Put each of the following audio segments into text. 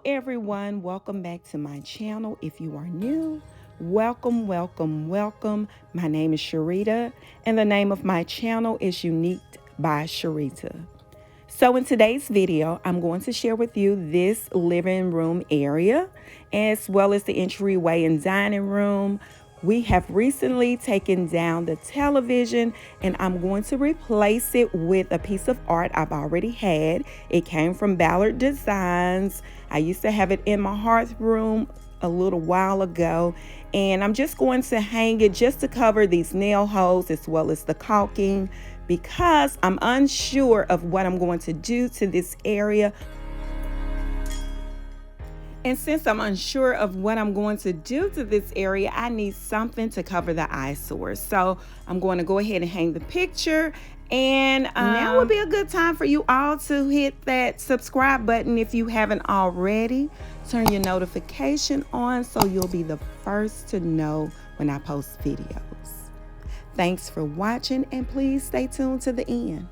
Hello everyone, welcome back to my channel. If you are new, welcome. My name is Sharita and the name of my channel is Unique by Sharita. So in today's video, I'm going to share with you this living room area as well as the entryway and dining room. We have recently taken down the television and I'm going to replace it with a piece of art I've already had. It came from Ballards Designs. I used to have it in my hearth room a little while ago, and I'm just going to hang it just to cover these nail holes as well as the caulking because I'm unsure of what I'm going to do to this area. And since I'm unsure of what I'm going to do to this area, I need something to cover the eyesores. So I'm going to go ahead and hang the picture. And now would be a good time for you all to hit that subscribe button if you haven't already. Turn your notification on so you'll be the first to know when I post videos. Thanks for watching and please stay tuned to the end.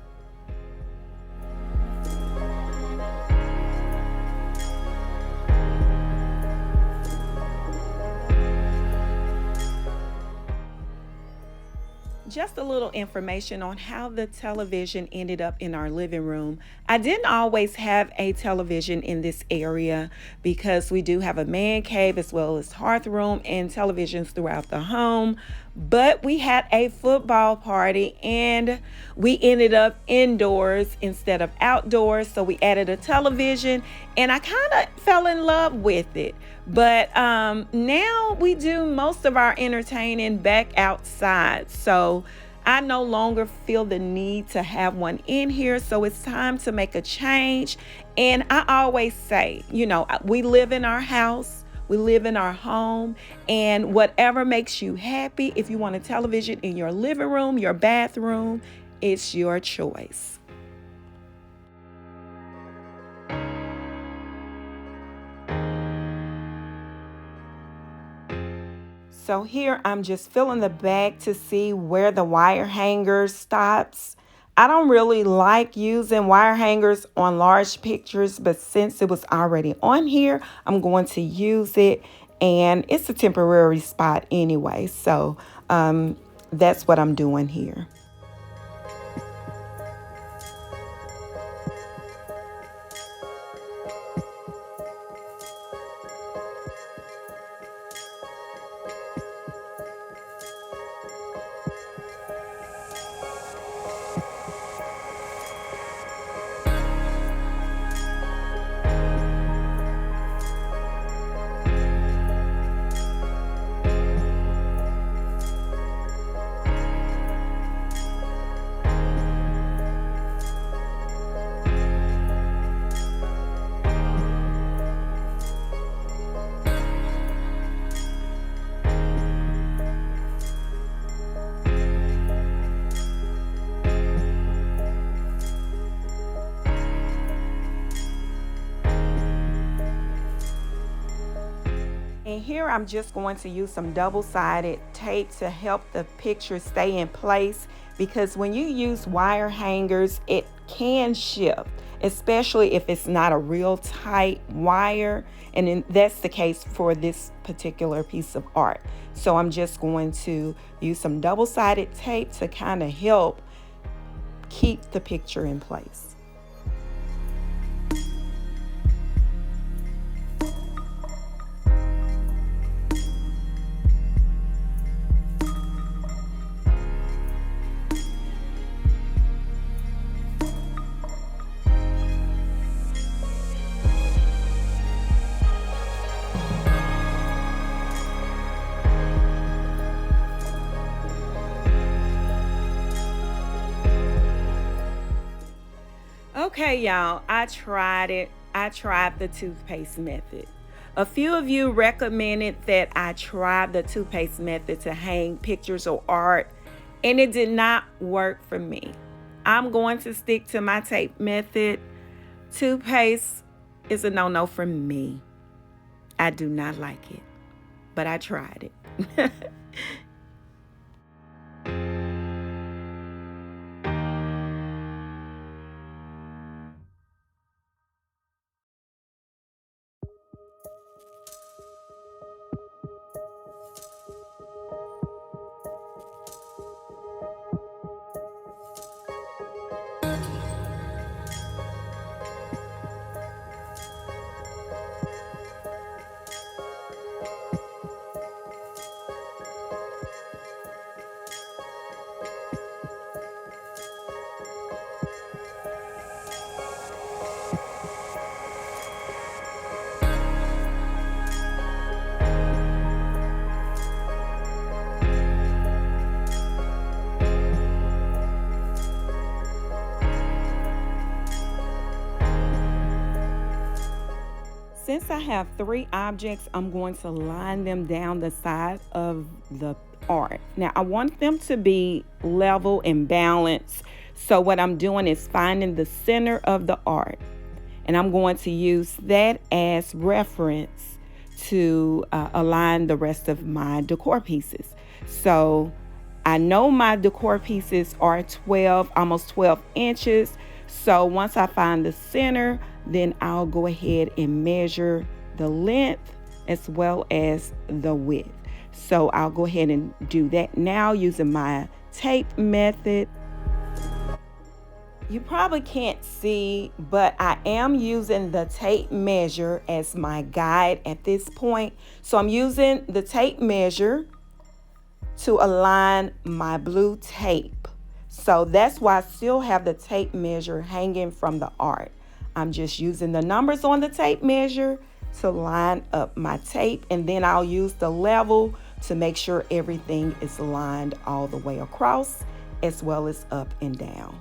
Just a little information on how the television ended up in our living room. I didn't always have a television in this area because we do have a man cave as well as hearth room and televisions throughout the home. But we had a football party and we ended up indoors instead of outdoors. So we added a television and I kind of fell in love with it. But now we do most of our entertaining back outside. So I no longer feel the need to have one in here. So it's time to make a change. And I always say, you know, we live in our house. We live in our home, and whatever makes you happy, if you want a television in your living room, your bathroom, it's your choice. So here I'm just filling the bag to see where the wire hanger stops. I don't really like using wire hangers on large pictures, but since it was already on here, I'm going to use it. And it's a temporary spot anyway, so that's what I'm doing here. And here I'm just going to use some double-sided tape to help the picture stay in place, because when you use wire hangers, it can shift, especially if it's not a real tight wire. And that's the case for this particular piece of art. So I'm just going to use some double-sided tape to kind of help keep the picture in place. Okay, y'all, I tried it. I tried the toothpaste method. A few of you recommended that I try the toothpaste method to hang pictures or art, and it did not work for me. I'm going to stick to my tape method. Toothpaste is a no-no for me. I do not like it, but I tried it. since I have 3 objects, I'm going to line them down the side of the art. Now I want them to be level and balanced. So what I'm doing is finding the center of the art, and I'm going to use that as reference to align the rest of my decor pieces. So I know my decor pieces are 12, almost 12 inches. So once I find the center, then I'll go ahead and measure the length as well as the width. So I'll go ahead and do that now using my tape method. You probably can't see, but I am using the tape measure as my guide at this point. So I'm using the tape measure to align my blue tape. So that's why I still have the tape measure hanging from the art. I'm just using the numbers on the tape measure to line up my tape, and then I'll use the level to make sure everything is lined all the way across as well as up and down.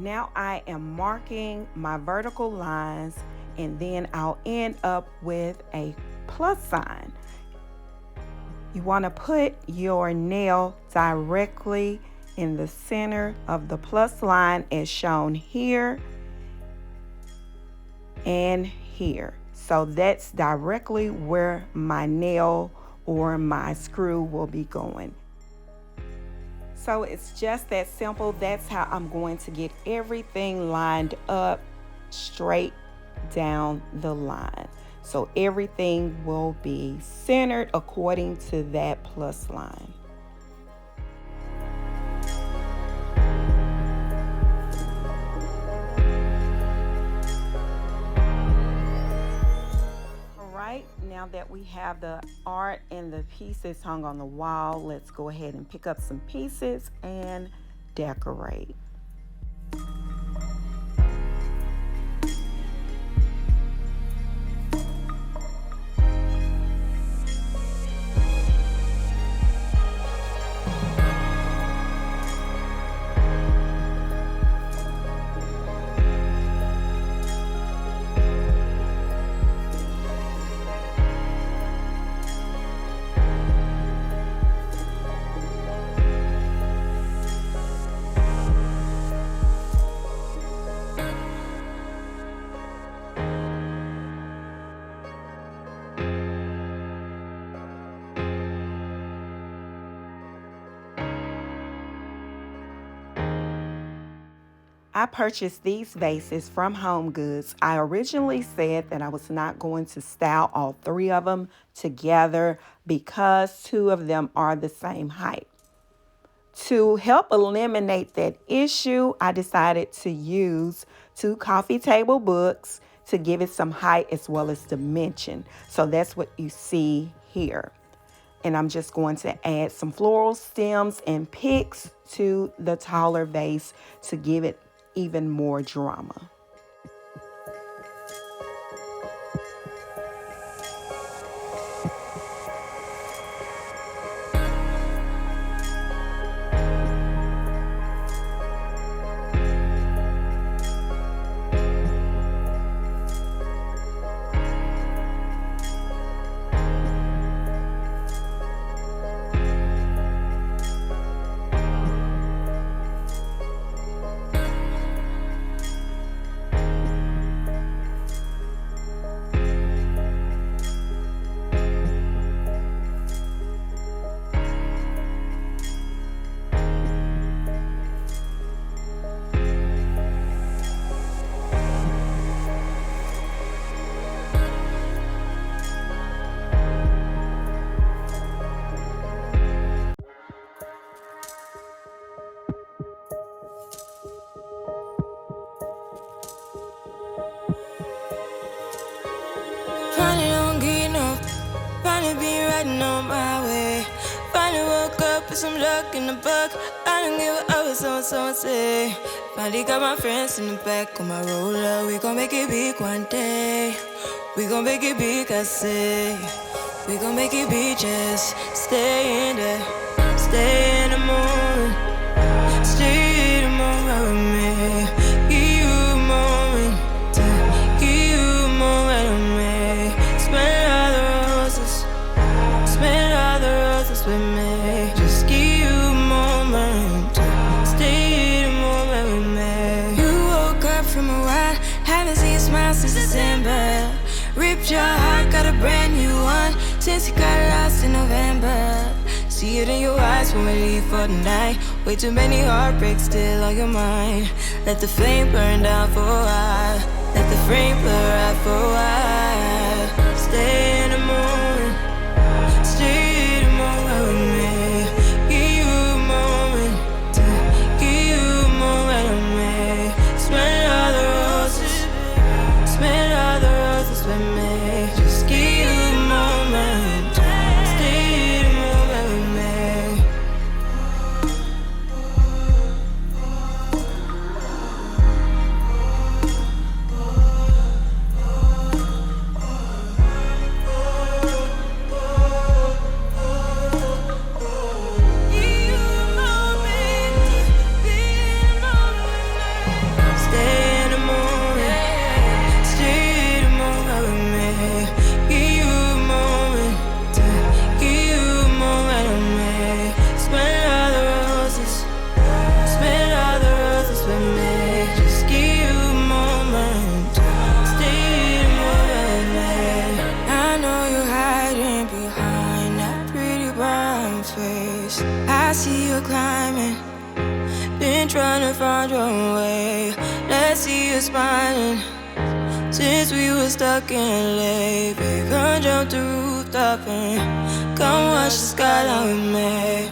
Now I am marking my vertical lines, and then I'll end up with a plus sign. You want to put your nail directly in the center of the plus line as shown here and here. So that's directly where my nail or my screw will be going. So it's just that simple. That's how I'm going to get everything lined up straight down the line. So everything will be centered according to that plus line. Now that we have the art and the pieces hung on the wall, let's go ahead and pick up some pieces and decorate. I purchased these vases from Home Goods. I originally said that I was not going to style all 3 of them together because 2 of them are the same height. To help eliminate that issue, I decided to use 2 coffee table books to give it some height as well as dimension. So that's what you see here. And I'm just going to add some floral stems and picks to the taller vase to give it even more drama. getting on my way. Finally woke up with some luck in the book. I don't give a what someone say. Finally got my friends in the back on my roller. We gon' make it big one day. We gon' make it big, I say. We gon' make it big, just stay in there. Stay in the moment. Stay in the moment with me. Give you a moment. Give you a moment with me. Smell all the roses. Smell all the roses with me. Just give you a moment. Stay in the moment with me. You woke up from a while. Haven't seen you smile since December. Ripped your heart, got a brand new one since you got lost in November. See it in your eyes when we leave for the night. Way too many heartbreaks still on your mind. Let the flame burn down for a while. Let the flame blur out for a while. Stay in the moment. Stay in the moment with me. Give you a moment. Give you a moment with me. Smell all the roses. Smell all the roses with me. Just give you a moment. Stay in the moment with me. Give you a moment. Stay in the moment. Stay in the moment. Stay in the moment with me. Give you a moment. Give you a moment with me. Smell all the roses. Smell all the roses with me. Just give you a moment. Stay in the moment with me. I know you're hiding behind that pretty brown face. I see you climbing. Been trying to find your way. Let's see you smiling. Since we were stuck in LA, babe, come jump the rooftop and come watch the skyline with me.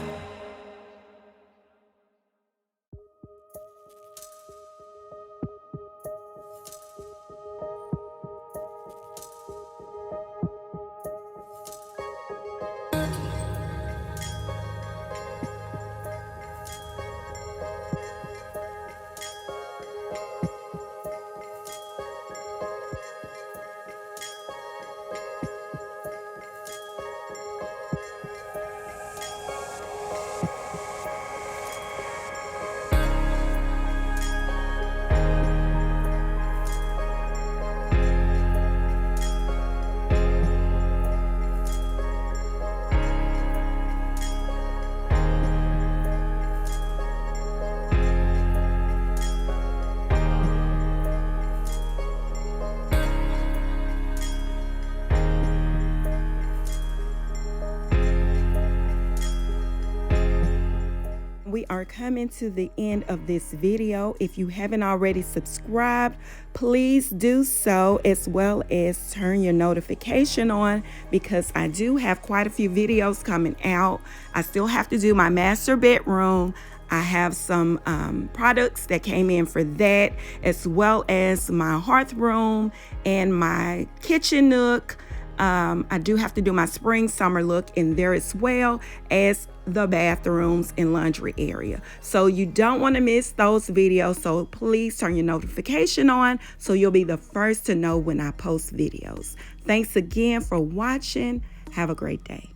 We are coming to the end of this video. If you haven't already subscribed, please do so, as well as turn your notification on, because I do have quite a few videos coming out. I still have to do my master bedroom. I have some products that came in for that, as well as my hearth room and my kitchen nook. I do have to do my spring summer look in there, as well as the bathrooms and laundry area. So you don't want to miss those videos. So please turn your notification on so you'll be the first to know when I post videos. Thanks again for watching. Have a great day.